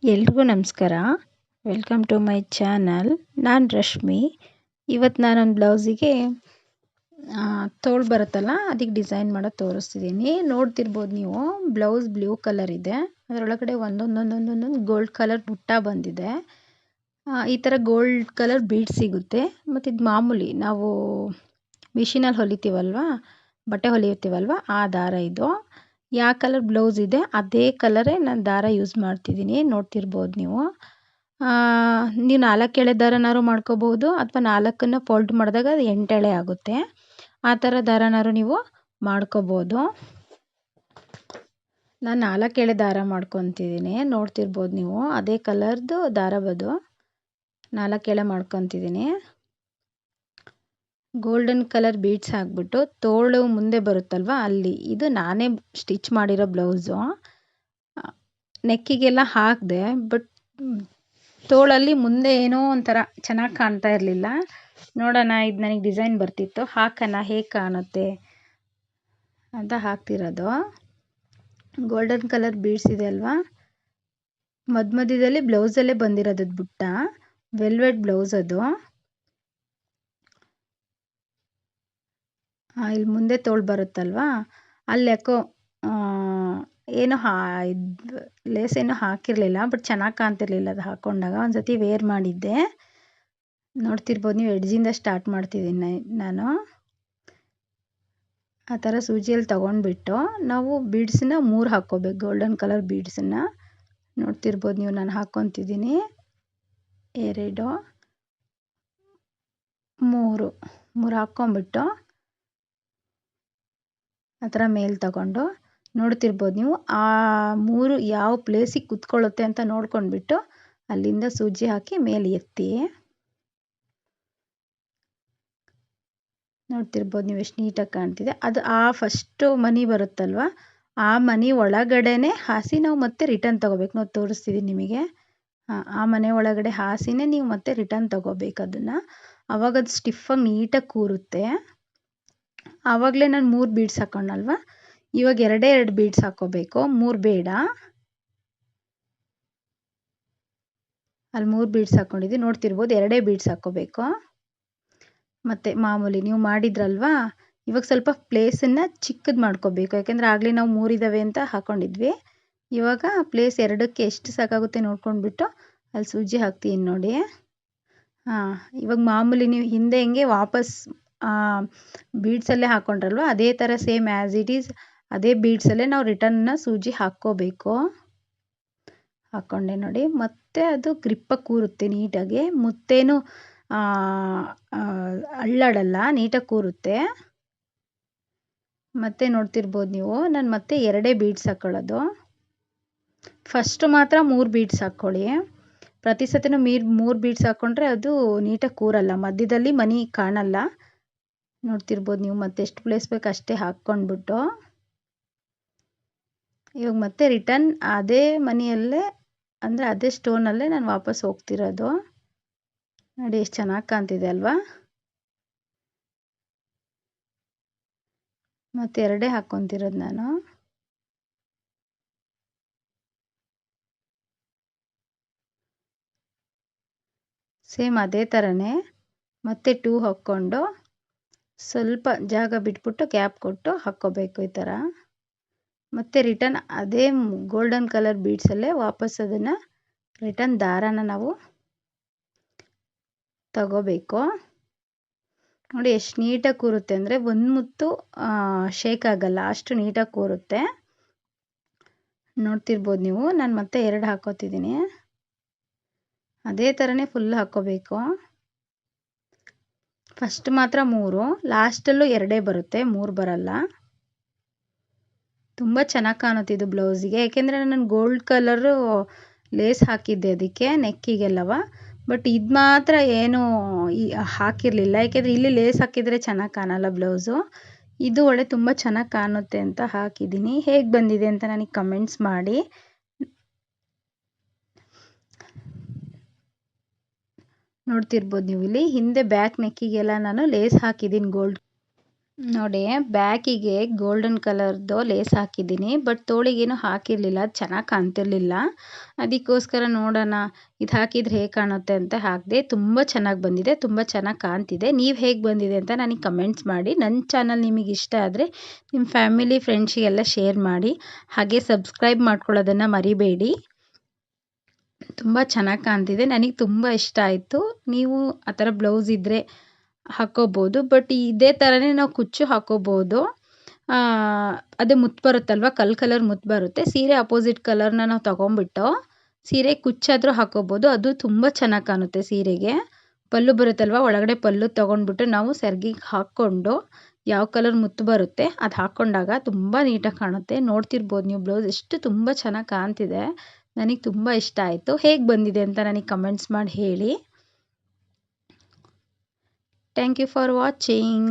ಎಲ್ರಿಗೂ ನಮಸ್ಕಾರ. Welcome to my channel. ನಾನು ರಶ್ಮಿ. ಇವತ್ತು ನಾನೊಂದು ಬ್ಲೌಸಿಗೆ ತೋಳು ಬರುತ್ತಲ್ಲ, ಅದಕ್ಕೆ ಡಿಸೈನ್ ಮಾಡೋದು ತೋರಿಸ್ತಿದ್ದೀನಿ. ನೋಡ್ತಿರ್ಬೋದು ನೀವು, ಬ್ಲೌಸ್ ಬ್ಲೂ ಕಲರ್ ಇದೆ. ಅದರೊಳಗಡೆ ಒಂದೊಂದೊಂದೊಂದೊಂದೊಂದು ಗೋಲ್ಡ್ ಕಲರ್ ಬುಟ್ಟ ಬಂದಿದೆ. ಈ ಥರ ಗೋಲ್ಡ್ ಕಲರ್ ಬೀಡ್ ಸಿಗುತ್ತೆ. ಮತ್ತು ಇದು ಮಾಮೂಲಿ ನಾವು ಮಿಷಿನಲ್ಲಿ ಹೊಲಿತೀವಲ್ವ, ಬಟ್ಟೆ ಹೊಲಿಯುತ್ತೀವಲ್ವ, ಆ ದಾರ ಇದು. ಯಾವ ಕಲರ್ ಬ್ಲೌಸ್ ಇದೆ ಅದೇ ಕಲರೇ ನಾನು ದಾರ ಯೂಸ್ ಮಾಡ್ತಿದ್ದೀನಿ. ನೋಡ್ತಿರ್ಬೋದು ನೀವು. ನೀವು 4 ಎಳೆ ದಾರನಾದ್ರು ಮಾಡ್ಕೋಬೋದು, ಅಥವಾ 4ನ್ನು ಫೋಲ್ಡ್ ಮಾಡಿದಾಗ ಅದು 8 ಎಳೆ ಆಗುತ್ತೆ. ಆ ಥರ ದಾರನಾದ್ರು ನೀವು ಮಾಡ್ಕೋಬೋದು. ನಾನು 4 ಎಳೆ ದಾರ ಮಾಡ್ಕೊತಿದ್ದೀನಿ. ನೋಡ್ತಿರ್ಬೋದು ನೀವು, ಅದೇ ಕಲರ್ದು ದಾರ ಬದು 4 ಎಳೆ ಮಾಡ್ಕೊತಿದ್ದೀನಿ. ಗೋಲ್ಡನ್ ಕಲರ್ ಬೀಡ್ಸ್ ಹಾಕ್ಬಿಟ್ಟು ತೋಳು ಮುಂದೆ ಬರುತ್ತಲ್ವ ಅಲ್ಲಿ, ಇದು ನಾನೇ ಸ್ಟಿಚ್ ಮಾಡಿರೋ ಬ್ಲೌಸು. ನೆಕ್ಕಿಗೆಲ್ಲ ಹಾಕಿದೆ, ಬಟ್ ತೋಳಲ್ಲಿ ಮುಂದೆ ಏನೋ ಒಂಥರ ಚೆನ್ನಾಗಿ ಕಾಣ್ತಾ ಇರಲಿಲ್ಲ. ನೋಡೋಣ, ಇದು ನನಗೆ ಡಿಸೈನ್ ಬರ್ತಿತ್ತು, ಹಾಕೋಣ ಹೇಗೆ ಕಾಣುತ್ತೆ ಅಂತ ಹಾಕ್ತಿರೋದು. ಗೋಲ್ಡನ್ ಕಲರ್ ಬೀಡ್ಸ್ ಇದೆ ಅಲ್ವಾ, ಮಧ್ಯದಲ್ಲಿ ಬ್ಲೌಸಲ್ಲೇ ಬಂದಿರೋದು ಬುಟ್ಟ. ವೆಲ್ವೆಟ್ ಬ್ಲೌಸ್ ಅದು. ಇಲ್ಲಿ ಮುಂದೆ ತೋಳು ಬರುತ್ತಲ್ವ, ಅಲ್ಲಿ ಯಾಕೋ ಏನು ಲೇಸ್ ಏನೂ ಹಾಕಿರಲಿಲ್ಲ, ಬಟ್ ಚೆನ್ನಾಗಿ ಕಾಣ್ತಿರ್ಲಿಲ್ಲ ಅದು ಹಾಕ್ಕೊಂಡಾಗ. ಒಂದು ಸತಿ ವೇರ್ ಮಾಡಿದ್ದೆ. ನೋಡ್ತಿರ್ಬೋದು ನೀವು, ಎಡ್ಜಿಂದ ಸ್ಟಾರ್ಟ್ ಮಾಡ್ತಿದ್ದೀನಿ ನಾನು. ಆ ಥರ ಸೂಜಿಯಲ್ಲಿ ತೊಗೊಂಡ್ಬಿಟ್ಟು ನಾವು ಬೀಡ್ಸನ್ನ 3 ಹಾಕ್ಕೋಬೇಕು, ಗೋಲ್ಡನ್ ಕಲರ್ ಬೀಡ್ಸನ್ನು. ನೋಡ್ತಿರ್ಬೋದು ನೀವು, ನಾನು ಹಾಕ್ಕೊತಿದ್ದೀನಿ 2 3 ಹಾಕ್ಕೊಂಬಿಟ್ಟು ಆ ಥರ ಮೇಲೆ ತಗೊಂಡು, ನೋಡ್ತಿರ್ಬೋದು ನೀವು, ಆ 3 ಯಾವ ಪ್ಲೇಸಿಗೆ ಕುತ್ಕೊಳ್ಳುತ್ತೆ ಅಂತ ನೋಡ್ಕೊಂಡ್ಬಿಟ್ಟು ಅಲ್ಲಿಂದ ಸೂಜಿ ಹಾಕಿ ಮೇಲೆ ಎತ್ತಿ. ನೋಡ್ತಿರ್ಬೋದು ನೀವು ಎಷ್ಟು ನೀಟಾಗಿ ಕಾಣ್ತಿದೆ ಅದು. ಆ ಫಸ್ಟು ಮನಿ ಬರುತ್ತಲ್ವ, ಆ ಮನೆ ಒಳಗಡೆನೆ ಹಾಸಿ ನಾವು ಮತ್ತೆ ರಿಟರ್ನ್ ತೊಗೋಬೇಕು. ನಾವು ತೋರಿಸ್ತಿದ್ದೀನಿ ನಿಮಗೆ. ಆ ಮನೆ ಒಳಗಡೆ ಹಾಸಿನೇ ನೀವು ಮತ್ತೆ ರಿಟರ್ನ್ ತೊಗೋಬೇಕು ಅದನ್ನು. ಆವಾಗ ಅದು ಸ್ಟಿಫಾಗಿ ನೀಟಾಗಿ ಕೂರುತ್ತೆ. ಆವಾಗಲೇ ನಾನು 3 ಬೀಡ್ಸ್ ಹಾಕ್ಕೊಂಡಲ್ವ, ಇವಾಗ 2 ಬೀಡ್ಸ್ ಹಾಕ್ಕೋಬೇಕು, 3 ಬೇಡ. ಅಲ್ಲಿ 3 ಬೀಡ್ಸ್ ಹಾಕ್ಕೊಂಡಿದ್ದೀನಿ, ನೋಡ್ತಿರ್ಬೋದು. 2 ಬೀಡ್ಸ್ ಹಾಕ್ಕೋಬೇಕು. ಮತ್ತು ಮಾಮೂಲಿ ನೀವು ಮಾಡಿದ್ರಲ್ವಾ, ಇವಾಗ ಸ್ವಲ್ಪ ಪ್ಲೇಸನ್ನು ಚಿಕ್ಕದು ಮಾಡ್ಕೋಬೇಕು. ಯಾಕೆಂದರೆ ಆಗಲೇ ನಾವು 3 ಇದ್ದಾವೆ ಅಂತ ಹಾಕ್ಕೊಂಡಿದ್ವಿ. ಇವಾಗ ಪ್ಲೇಸ್ 2ಕ್ಕೆ ಎಷ್ಟು ಸಾಕಾಗುತ್ತೆ ನೋಡ್ಕೊಂಡ್ಬಿಟ್ಟು ಅಲ್ಲಿ ಸೂಜಿ ಹಾಕ್ತೀನಿ ನೋಡಿ. ಇವಾಗ ಮಾಮೂಲಿ ನೀವು ಹಿಂದೆ ಹೆಂಗೆ ವಾಪಸ್ ಬೀಡ್ಸಲ್ಲೇ ಹಾಕ್ಕೊಂಡ್ರಲ್ವ, ಅದೇ ಥರ ಸೇಮ್ ಆ್ಯಸ್ ಇಟ್ ಈಸ್ ಅದೇ ಬೀಡ್ಸಲ್ಲೇ ನಾವು ರಿಟರ್ನ್ನ ಸೂಜಿ ಹಾಕ್ಕೋಬೇಕು. ಹಾಕ್ಕೊಂಡೆ ನೋಡಿ. ಮತ್ತೆ ಅದು ಗ್ರಿಪ್ಪಾಗಿ ಕೂರುತ್ತೆ ನೀಟಾಗಿ, ಮುತ್ತೇನು ಅಳ್ಳಾಡಲ್ಲ, ನೀಟಾಗಿ ಕೂರುತ್ತೆ. ಮತ್ತೆ ನೋಡ್ತಿರ್ಬೋದು ನೀವು, ನಾನು ಮತ್ತೆ 2 ಬೀಡ್ಸ್ ಹಾಕ್ಕೊಳ್ಳೋದು. ಫಸ್ಟ್ ಮಾತ್ರ 3 ಬೀಡ್ಸ್ ಹಾಕ್ಕೊಳ್ಳಿ. ಪ್ರತಿ ಸತಿನೂ 3 ಬೀಡ್ಸ್ ಹಾಕ್ಕೊಂಡ್ರೆ ಅದು ನೀಟಾಗಿ ಕೂರಲ್ಲ, ಮಧ್ಯದಲ್ಲಿ ಮನಿ ಕಾಣಲ್ಲ. ನೋಡ್ತಿರ್ಬೋದು ನೀವು, ಮತ್ತೆ ಎಷ್ಟು ಪ್ಲೇಸ್ ಬೇಕು ಅಷ್ಟೇ ಹಾಕ್ಕೊಂಡ್ಬಿಟ್ಟು ಇವಾಗ ಮತ್ತೆ ರಿಟರ್ನ್ ಅದೇ ಮನಿಯಲ್ಲೇ, ಅಂದರೆ ಅದೇ ಸ್ಟೋನಲ್ಲೇ ನಾನು ವಾಪಸ್ ಹೋಗ್ತಿರೋದು. ನೋಡಿ ಎಷ್ಟು ಚೆನ್ನಾಗಿ ಕಾಣ್ತಿದೆ ಅಲ್ವಾ. ಮತ್ತೆ 2 ಹಾಕ್ಕೊತಿರೋದು ನಾನು. ಸೇಮ್ ಅದೇ ಥರನೇ ಮತ್ತೆ 2 ಹಾಕ್ಕೊಂಡು ಸ್ವಲ್ಪ ಜಾಗ ಬಿಟ್ಬಿಟ್ಟು ಗ್ಯಾಪ್ ಕೊಟ್ಟು ಹಾಕ್ಕೋಬೇಕು ಈ ಥರ. ಮತ್ತು ರಿಟರ್ನ್ ಅದೇ ಗೋಲ್ಡನ್ ಕಲರ್ ಬೀಡ್ಸಲ್ಲೇ ವಾಪಸ್ ಅದನ್ನು ರಿಟರ್ನ್ ದಾರಾನ ನಾವು ತಗೋಬೇಕು. ನೋಡಿ ಎಷ್ಟು ನೀಟಾಗಿ ಕೂರುತ್ತೆ ಅಂದರೆ ಒಂದು ಮುತ್ತು ಶೇಕ್ ಆಗಲ್ಲ, ಅಷ್ಟು ನೀಟಾಗಿ ಕೂರುತ್ತೆ. ನೋಡ್ತಿರ್ಬೋದು ನೀವು, ನಾನು ಮತ್ತೆ 2 ಹಾಕ್ಕೋತಿದ್ದೀನಿ. ಅದೇ ಥರನೇ ಫುಲ್ ಹಾಕ್ಕೋಬೇಕು. ಫಸ್ಟ್ ಮಾತ್ರ 3, ಲಾಸ್ಟಲ್ಲೂ 2 ಬರುತ್ತೆ, 3 ಬರಲ್ಲ. ತುಂಬ ಚೆನ್ನಾಗಿ ಕಾಣುತ್ತೆ ಇದು ಬ್ಲೌಸಿಗೆ. ಯಾಕೆಂದರೆ ನಾನು ಗೋಲ್ಡ್ ಕಲರು ಲೇಸ್ ಹಾಕಿದ್ದೆ ಅದಕ್ಕೆ ನೆಕ್ಕಿಗೆಲ್ಲವ, ಬಟ್ ಇದು ಮಾತ್ರ ಏನೂ ಹಾಕಿರಲಿಲ್ಲ. ಯಾಕೆಂದರೆ ಇಲ್ಲಿ ಲೇಸ್ ಹಾಕಿದರೆ ಚೆನ್ನಾಗಿ ಕಾಣಲ್ಲ ಬ್ಲೌಸು. ಇದು ಒಳ್ಳೆ ತುಂಬ ಚೆನ್ನಾಗಿ ಕಾಣುತ್ತೆ ಅಂತ ಹಾಕಿದ್ದೀನಿ. ಹೇಗೆ ಬಂದಿದೆ ಅಂತ ನನಗೆ ಕಮೆಂಟ್ಸ್ ಮಾಡಿ. ನೋಡ್ತಿರ್ಬೋದು ನೀವು, ಇಲ್ಲಿ ಹಿಂದೆ ಬ್ಯಾಕ್ ನೆಕ್ಕಿಗೆಲ್ಲ ನಾನು ಲೇಸ್ ಹಾಕಿದ್ದೀನಿ ಗೋಲ್ಡ್. ನೋಡಿ ಬ್ಯಾಕಿಗೆ ಗೋಲ್ಡನ್ ಕಲರ್ದು ಲೇಸ್ ಹಾಕಿದ್ದೀನಿ, ಬಟ್ ತೋಳಿಗೇನು ಹಾಕಿರಲಿಲ್ಲ, ಅದು ಚೆನ್ನಾಗಿ ಕಾಣ್ತಿರ್ಲಿಲ್ಲ. ಅದಕ್ಕೋಸ್ಕರ ನೋಡೋಣ ಇದು ಹಾಕಿದರೆ ಹೇಗೆ ಕಾಣುತ್ತೆ ಅಂತ ಹಾಕಿದೆ. ತುಂಬ ಚೆನ್ನಾಗಿ ಬಂದಿದೆ, ತುಂಬ ಚೆನ್ನಾಗಿ ಕಾಣ್ತಿದೆ. ನೀವು ಹೇಗೆ ಬಂದಿದೆ ಅಂತ ನನಗೆ ಕಮೆಂಟ್ಸ್ ಮಾಡಿ. ನನ್ನ ಚಾನಲ್ ನಿಮಗೆ ಇಷ್ಟ ಆದರೆ ನಿಮ್ಮ ಫ್ಯಾಮಿಲಿ ಫ್ರೆಂಡ್ಸಿಗೆಲ್ಲ ಶೇರ್ ಮಾಡಿ. ಹಾಗೆ ಸಬ್ಸ್ಕ್ರೈಬ್ ಮಾಡ್ಕೊಳ್ಳೋದನ್ನು ಮರಿಬೇಡಿ. ತುಂಬ ಚೆನ್ನಾಗಿ ಕಾಣ್ತಿದೆ, ನನಗೆ ತುಂಬ ಇಷ್ಟ ಆಯಿತು. ನೀವು ಆ ಥರ ಬ್ಲೌಸ್ ಇದ್ದರೆ ಹಾಕ್ಕೋಬೋದು, ಬಟ್ ಇದೇ ಥರನೇ ನಾವು ಕುಚ್ಚು ಹಾಕ್ಕೋಬೋದು. ಅದೇ ಮುತ್ತು ಬರುತ್ತಲ್ವ, ಕಲರ್ ಮುತ್ತು ಬರುತ್ತೆ. ಸೀರೆ ಅಪೋಸಿಟ್ ಕಲರ್ನ ನಾವು ತೊಗೊಂಬಿಟ್ಟು ಸೀರೆ ಕುಚ್ಚಾದರೂ ಹಾಕ್ಕೋಬೋದು, ಅದು ತುಂಬ ಚೆನ್ನಾಗಿ ಕಾಣುತ್ತೆ. ಸೀರೆಗೆ ಪಲ್ಲು ಬರುತ್ತಲ್ವ, ಒಳಗಡೆ ಪಲ್ಲು ತೊಗೊಂಡ್ಬಿಟ್ಟು ನಾವು ಸೆರ್ಗಿಗೆ ಹಾಕ್ಕೊಂಡು ಯಾವ ಕಲರ್ ಮುತ್ತು ಬರುತ್ತೆ ಅದು ಹಾಕ್ಕೊಂಡಾಗ ತುಂಬ ನೀಟಾಗಿ ಕಾಣುತ್ತೆ. ನೋಡ್ತಿರ್ಬೋದು ನೀವು, ಬ್ಲೌಸ್ ಎಷ್ಟು ತುಂಬ ಚೆನ್ನಾಗಿ ಕಾಣ್ತಿದೆ. ನನಗೆ ತುಂಬ ಇಷ್ಟ ಆಯಿತು. ಹೇಗೆ ಬಂದಿದೆ ಅಂತ ನನಗೆ ಕಮೆಂಟ್ಸ್ ಮಾಡಿ ಹೇಳಿ. Thank you for watching.